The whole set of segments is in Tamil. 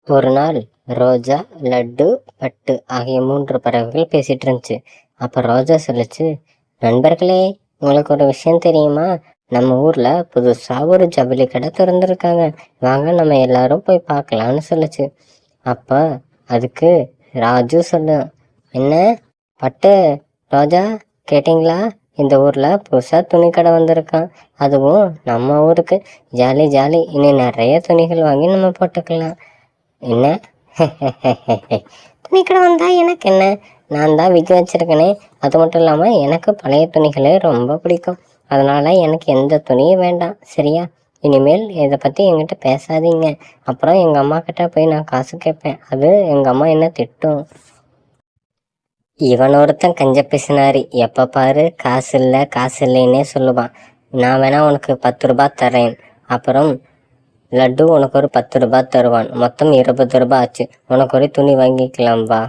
ஒரு நாள் ரோஜா, லட்டு, பட்டு ஆகிய 3 பறவைகள் பேசிட்டு இருந்துச்சு. அப்ப ரோஜா சொல்லுச்சு, நண்பர்களே, உங்களுக்கு ஒரு விஷயம் தெரியுமா? நம்ம ஊர்ல புதுசா ஒரு ஜவுளி கடை திறந்துருக்காங்க. வாங்க நம்ம எல்லாரும் போய் பார்க்கலாம்னு சொல்லுச்சு. அப்ப அதுக்கு ராஜு சொல்லு, என்ன பட்டு, ரோஜா, கேட்டிங்களா? இந்த ஊர்ல புதுசா துணி கடை வந்திருக்கான். அதுவும் நம்ம ஊருக்கு. ஜாலி ஜாலி, இன்னும் நிறைய துணிகள் வாங்கி நம்ம போட்டுக்கலாம். என்ன? துணிக்கடை வந்தா எனக்கு என்ன? நான் தான் விற்க வச்சிருக்கேனே. அது மட்டும் இல்லாமல் எனக்கு பழைய துணிகளே ரொம்ப பிடிக்கும். அதனால எனக்கு எந்த துணியும் வேண்டாம், சரியா? இனிமேல் இதை பற்றி என்கிட்ட பேசாதீங்க. அப்புறம் எங்கள் அம்மா கிட்ட போய் நான் காசு கேட்பேன். அது எங்கள் அம்மா என்ன திட்டும். இவன் ஒருத்தன் கஞ்ச பிசினாரி. எப்போ பாரு காசு இல்லை காசு இல்லைன்னே சொல்லுவான். நான் வேணா உனக்கு 10 ரூபாய் தரேன். அப்புறம் லட்டு உனக்கு ஒரு 10 ரூபாய் தருவான். மொத்தம் 20 ரூபாய் ஆச்சு. உனக்கு ஒரு துணி வாங்கிக்கலாம், வா.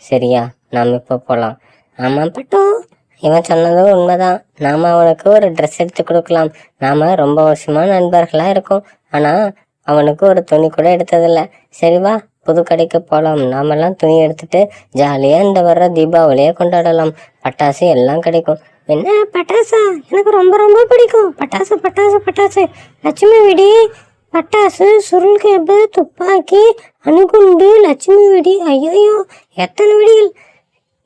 சரியா? நாம் இப்போ போகலாம். ஆமாம் பட்டு, இவன் சொன்னதும் உண்மைதான். நாம் அவனுக்கு ஒரு ட்ரெஸ் எடுத்து கொடுக்கலாம். நாம் ரொம்ப வருஷமாக நண்பர்களாக இருக்கோம். ஆனால் அவனுக்கு ஒரு துணி கூட எடுத்ததில்லை. சரி வா, புது கடைக்கு போகலாம். நாமெல்லாம் துணி எடுத்துட்டு ஜாலியாக இந்த வர்ற தீபாவளியை கொண்டாடலாம். பட்டாசு எல்லாம் கிடைக்கும். என்ன பட்டாசா? எனக்கு ரொம்ப ரொம்ப பிடிக்கும் பட்டாசு. பட்டாசு பட்டாசு லட்சுமி வெடி, பட்டாசு, சுருள் கேப்பு, துப்பாக்கி, அணுகுண்டு, லட்சுமி வெடி. ஐயோ, எத்தனை வெடிகள்!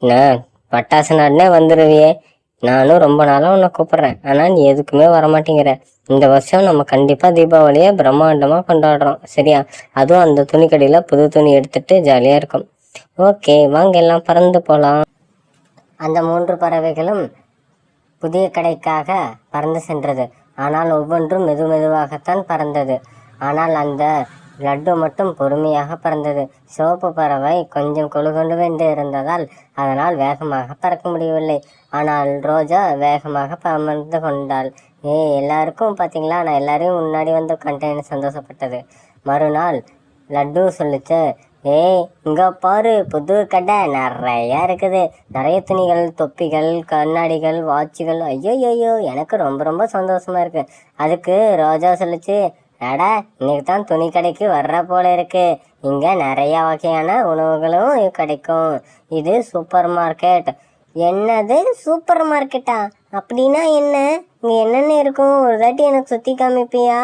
நான் பட்டாசு நாடுனே வந்துடுவியே. நானும் ரொம்ப நாளாக உன்னை கூப்பிட்றேன், ஆனால் நீ எதுக்குமே வரமாட்டேங்கிற. இந்த வருஷம் நம்ம கண்டிப்பாக தீபாவளியை பிரம்மாண்டமாக கொண்டாடுறோம், சரியா? அதுவும் அந்த துணி கடையில் புது துணி எடுத்துட்டு ஜாலியாக இருக்கும். ஓகே, வாங்க எல்லாம் பறந்து போகலாம். அந்த 3 பறவைகளும் புதிய கடைக்காக பறந்து சென்றது. ஆனால் ஒவ்வொன்றும் மெதுவாகத்தான் பறந்தது. ஆனால் அந்த லட்டு மட்டும் பொறுமையாக பறந்தது. சிவப்பு பறவை கொஞ்சம் கொண்டு வேண்டு இருந்ததால் அதனால் வேகமாக பறக்க முடியவில்லை. ஆனால் ரோஜா வேகமாக பறந்து கொண்டாள். எல்லாருக்கும் பார்த்தீங்களா, நான் எல்லாரையும் முன்னாடி வந்து கண்டேன்னு சந்தோஷப்பட்டது. மறுநாள் லட்டு சொல்லிச்சு, இங்க பாரு, புது கடை நிறைய இருக்குது. நிறைய துணிகள், தொப்பிகள், கண்ணாடிகள், வாட்சுகள். ஐயோ, எனக்கு ரொம்ப ரொம்ப சந்தோஷமா இருக்கு. அதுக்கு ரோஜா சொல்லிச்சு, அடா, இன்னைக்கு தான் துணி கடைக்கு வர்ற போல இருக்கு. இங்க நிறைய வகையான உணவுகளும் கிடைக்கும். இது சூப்பர் மார்க்கெட். என்னது சூப்பர் மார்க்கெட்டா? அப்படின்னா என்ன? இங்க என்னென்ன இருக்கும்? ஒரு தாட்டி எனக்கு சுத்தி காமிப்பியா?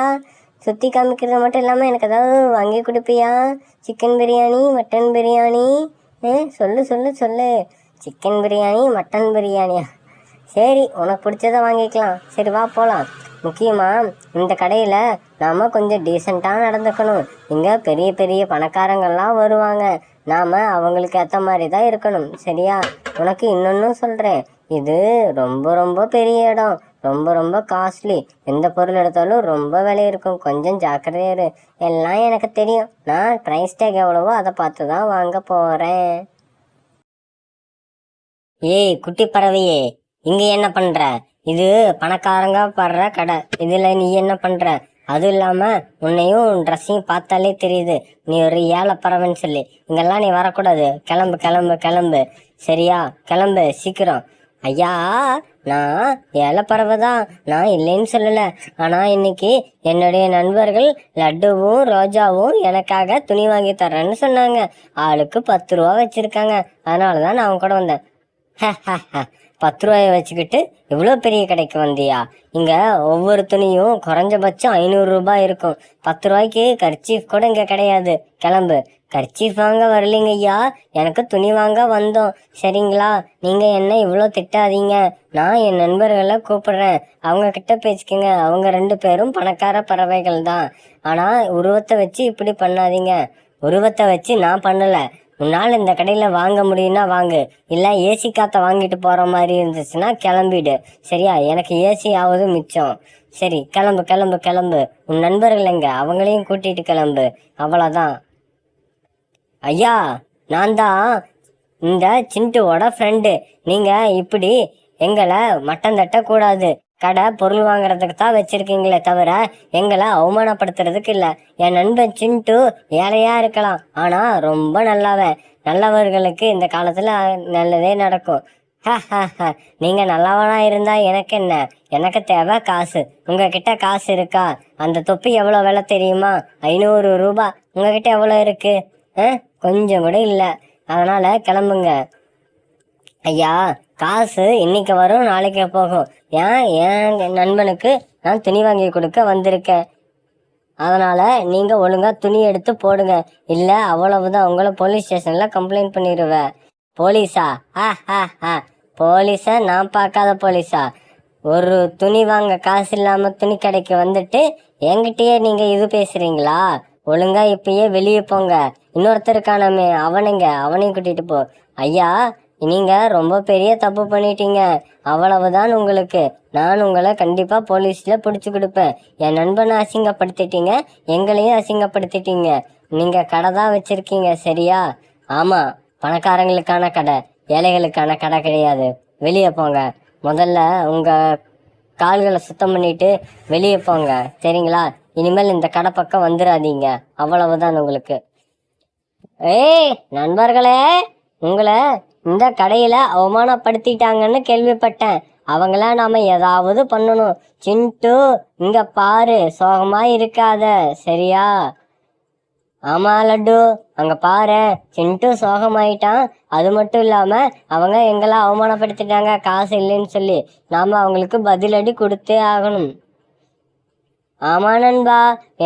சுற்றி காமிக்கிறது மட்டும் இல்லாமல் எனக்கு ஏதாவது வாங்கி கொடுப்பியா? Chicken biryani, mutton biryani. சொல்லு சொல்லு சொல்லு. சிக்கன் பிரியாணி, மட்டன் பிரியாணியா? சரி, உனக்கு பிடிச்சதை வாங்கிக்கலாம். சரி வா போகலாம். முக்கியமாக இந்த கடையில் நாம் கொஞ்சம் டீசெண்டாக நடந்துக்கணும். இங்கே பெரிய பெரிய பணக்காரங்கள்லாம் வருவாங்க. நாம் அவங்களுக்கு ஏற்ற மாதிரி தான் இருக்கணும், சரியா? உனக்கு இன்னொன்றும் சொல்கிறேன், இது ரொம்ப ரொம்ப பெரிய இடம், ரொம்ப ரொம்ப காஸ்ட்லி. எந்த பொருள் எடுத்தாலும் ரொம்ப விலை இருக்கும். கொஞ்சம் ஜாக்கிரதையா இரு. எல்லாம் எனக்கு தெரியும். நான் ப்ரைஸ் டேக் எவ்வளவோ அதை பார்த்து தான் வாங்க போகிறேன். குட்டி பறவையே, இங்கே என்ன பண்ணுற? இது பணக்காரங்க படுற கடை. இதில் நீ என்ன பண்ணுற? அதுவும் இல்லாமல் உன்னையும் ட்ரெஸ்ஸையும் பார்த்தாலே தெரியுது நீ ஒரு ஏழை பறவைன்னு சொல்லி. இங்கெல்லாம் நீ வரக்கூடாது. கிளம்பு கிளம்பு கிளம்பு, சரியா? கிளம்பு சீக்கிரம். ஐயா, நான் ஏழை பறவை தான், நான் இல்லைன்னு சொல்லலை. ஆனால் இன்னைக்கு என்னுடைய நண்பர்கள் லட்டுவும் ரோஜாவும் எனக்காக துணி வாங்கி தரேன்னு சொன்னாங்க. ஆளுக்கு 10 ரூபா வச்சுருக்காங்க. அதனால தான் நான் அவங்க கூட வந்தேன். 10 ரூபாயை வச்சுக்கிட்டு இவ்வளோ பெரிய கடைக்கு வந்தியா? இங்கே ஒவ்வொரு துணியும் குறைஞ்சபட்சம் 500 ரூபாய் இருக்கும். 10 ரூபாய்க்கு கர்ச்சீஃப் கூட இங்கே கிடையாது. கிளம்பு. கர்ச்சீஃப் வாங்க வரலைங்க ஐயா, எனக்கு துணி வாங்க வந்தோம், சரிங்களா? நீங்கள் என்ன இவ்வளோ திட்டாதீங்க. நான் என் நண்பர்களை கூப்பிடுறேன், அவங்க கிட்ட பேசிக்கங்க. அவங்க 2 பேரும் பணக்கார பறவைகள் தான். ஆனால் உருவத்தை வச்சு இப்படி பண்ணாதீங்க. உருவத்தை வச்சு நான் பண்ணலை. உன்னால் இந்த கடையில் வாங்க முடியும்னா வாங்கு, இல்லை ஏசி காற்றை வாங்கிட்டு போகிற மாதிரி இருந்துச்சுன்னா கிளம்பிடு, சரியா? எனக்கு ஏசி ஆகுது மிச்சம். சரி, கிளம்பு கிளம்பு கிளம்பு. உன் நண்பர்கள் எங்க? அவங்களையும் கூட்டிகிட்டு கிளம்பு. அவ்வளோதான். ஐயா, நான் தான் இந்த சிண்டுவோட ஃப்ரெண்டு. நீங்கள் இப்படி எங்களை மட்டம் தட்டக்கூடாது. கடை பொருள் வாங்குறதுக்கு தான் வச்சுருக்கீங்களே தவிர எங்களை அவமானப்படுத்துறதுக்கு இல்லை. என் நண்பன் சிண்டு ஏழையாக இருக்கலாம், ஆனால் ரொம்ப நல்லவன். நல்லவர்களுக்கு இந்த காலத்தில் நல்லதே நடக்கும். நீங்க நல்லவனா இருந்தா எனக்கு என்ன, எனக்கு தேவை காசு. உங்ககிட்ட காசு இருக்கா? அந்த தொப்பி எவ்வளோ விலை தெரியுமா? 500 ரூபாய். உங்ககிட்ட எவ்வளோ இருக்கு? கொஞ்சம் கூட இல்லை. அதனால கிளம்புங்க. ஐயா, காசு இன்னைக்கு வரும் நாளைக்கு போகும். என் நண்பனுக்கு நான் துணி வாங்கி கொடுக்க வந்திருக்கேன். அதனால நீங்க ஒழுங்கா துணி எடுத்து போடுங்க, இல்ல அவ்வளவுதான், உங்களை போலீஸ் ஸ்டேஷன்ல கம்ப்ளைண்ட் பண்ணிடுவேன். போலீஸா? போலீஸா? நான் பார்க்காத போலீஸா? ஒரு துணி வாங்க காசு இல்லாம துணி கடைக்கு வந்துட்டு என்கிட்டயே நீங்க இது பேசுறீங்களா? ஒழுங்கா இப்பயே வெளியே போங்க. இன்னொருத்தருக்கானமே அவனையும் கூட்டிட்டு போ. ஐயா, நீங்க ரொம்ப பெரிய தப்பு பண்ணிட்டீங்க. அவ்வளவுதான் உங்களுக்கு. நான் உங்களை கண்டிப்பா போலீஸ்ல பிடிச்சு கொடுப்பேன். என் நண்பனை அசிங்கப்படுத்திட்டீங்க, எங்களையும் அசிங்கப்படுத்திட்டீங்க. நீங்க கடை தான் வச்சிருக்கீங்க, சரியா? ஆமா, பணக்காரங்களுக்கான கடை, ஏழைகளுக்கான கடை கிடையாது. வெளியே போங்க. முதல்ல உங்க கால்களை சுத்தம் பண்ணிட்டு வெளியே போங்க, சரிங்களா? இனிமேல் இந்த கடை பக்கம் வந்துடாதீங்க. அவ்வளவுதான் உங்களுக்கு. ஏய் நண்பர்களே, உங்களை இந்த கடையில அவமானப்படுத்திட்டாங்கன்னு கேள்விப்பட்டேன். அவங்கள நாம ஏதாவது பண்ணணும். சிண்டு, இங்க பாரு, சோகமா இருக்காத, சரியா? ஆமா லட்டு, அங்க பாரு, சிண்டு சோகமாயிட்டான். அது மட்டும் இல்லாம அவங்க எங்களை அவமானப்படுத்திட்டாங்க காசு இல்லைன்னு சொல்லி. நாம அவங்களுக்கு பதிலடி கொடுத்தே ஆகணும். ஆமா நண்பா,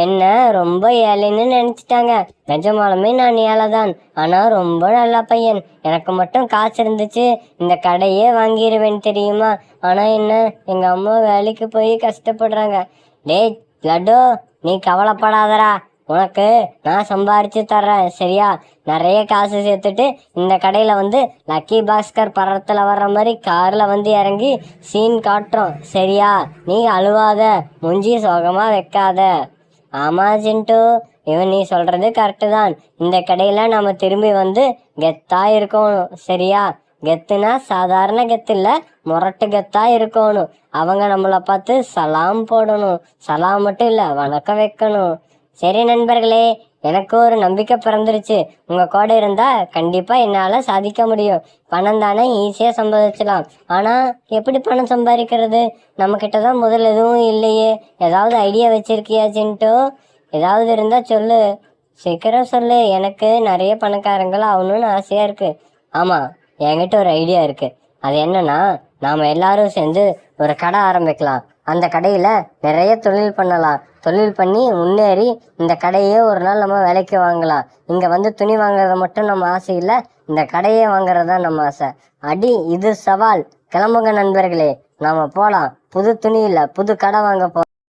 என்ன ரொம்ப ஏழைன்னு நினைச்சிட்டாங்க. நிஜமாலுமே நான் ஏழைதான். ஆனா ரொம்ப நல்ல பையன். எனக்கு மட்டும் காசு இருந்துச்சு இந்த கடையே வாங்கிடுவேன் தெரியுமா? ஆனா என்ன, எங்க அம்மா வேலைக்கு போய் கஷ்டப்படுறாங்க. டேய் லட்டு, நீ கவலைப்படாதடா. உனக்கு நான் சம்பாரிச்சு தர்றேன், சரியா? நிறைய காசு சேர்த்துட்டு இந்த கடையில வந்து லக்கி பாஸ்கர் படத்துல வர்ற மாதிரி கார்ல வந்து இறங்கி சீன் காட்டுறோம், சரியா? நீ அழுவாத, மூஞ்சி சோகமா வைக்காத. ஆமா சிண்டு, இவன் நீ சொல்றது கரெக்டு தான். இந்த கடையில நாம திரும்பி வந்து கெத்தா இருக்கணும், சரியா? கெத்துனா சாதாரண கெத்து இல்ல, முரட்டு கெத்தா இருக்கணும். அவங்க நம்மளை பார்த்து சலாம் போடணும். சலாம் மட்டும் இல்ல, வணக்கம் வைக்கணும். சரி நண்பர்களே, எனக்கு ஒரு நம்பிக்கை பிறந்துருச்சு. உங்க கூட இருந்தா கண்டிப்பா என்னால சாதிக்க முடியும். பணம் தானே ஈஸியா சம்பாதிச்சலாம். ஆனா எப்படி பணம் சம்பாதிக்கிறது? நம்ம கிட்டதான் முதல் எதுவும் இல்லையே. ஏதாவது ஐடியா வச்சிருக்கியா சிண்டு? ஏதாவது இருந்தா சொல்லு, சீக்கிரம் சொல்லு. எனக்கு நிறைய பணக்காரங்கள் ஆகணும்னு ஆசையா இருக்கு. ஆமா, என்கிட்ட ஒரு ஐடியா இருக்கு. அது என்னன்னா, நாம எல்லாரும் சேர்ந்து ஒரு கடை ஆரம்பிக்கலாம். அந்த கடையில நிறைய தொழில் பண்ணலாம். தொழில் பண்ணி முன்னேறி இந்த கடையே ஒரு நாள் நம்ம விலைக்கு வாங்கலாம். இங்க வந்து துணி வாங்குறது மட்டும் நம்ம ஆசை இல்லை, இந்த கடையே வாங்குறது தான் நம்ம ஆசை. அடி, இது சவால். கிளம்புங்க நண்பர்களே, நாம போலாம். புது துணி இல்லை, புது கடை வாங்க